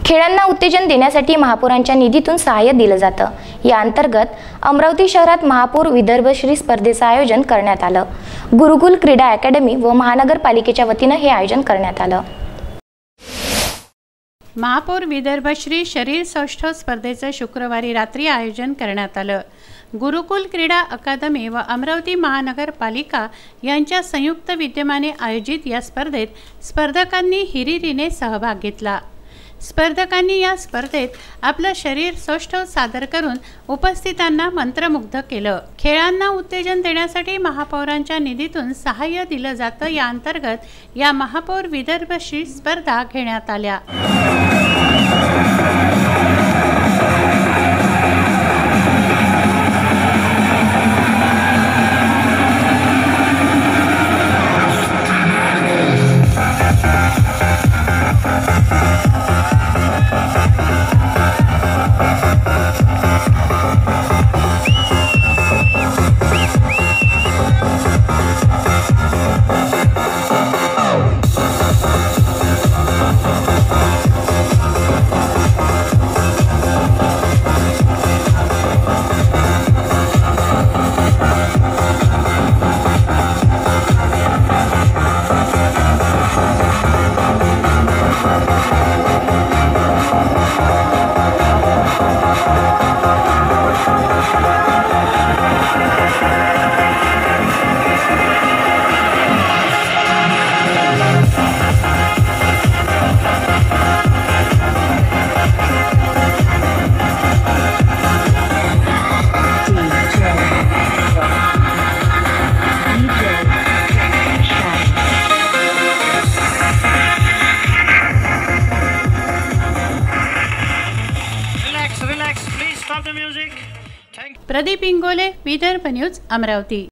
खेळांना उत्तेजन देण्यासाठी महापौरांच्या निधीतून सहाय्य दिलं जातं। या अंतर्गत अमरावती शहरात महापौर विदर्भश्री स्पर्धेचं आयोजन करण्यात आलं। गुरुकुल क्रीडा अकॅडमी व महानगरपालिकेच्या वतीनं हे आयोजन करण्यात आलं। महापौर विदर्भश्री शरीर सौष्ठव स्पर्धेचं शुक्रवारी रात्री आयोजन करण्यात आलं। गुरुकुल क्रीडा अकादमी व अमरावती महानगरपालिका यांच्या संयुक्त विद्यमाने आयोजित या स्पर्धेत स्पर्धकांनी हिरिरीने सहभाग घेतला। स्पर्धकांनी या स्पर्धेत आपलं शरीर सौष्ठव सादर करून उपस्थितांना मंत्रमुग्ध केलं। खेळांना उत्तेजन देण्यासाठी महापौरांच्या निधीतून सहाय्य दिलं जातं। या अंतर्गत या महापौर विदर्भश्री स्पर्धा घेण्यात आल्या। प्रदीप इंगोले, विदर्भ न्यूज, अमरावती।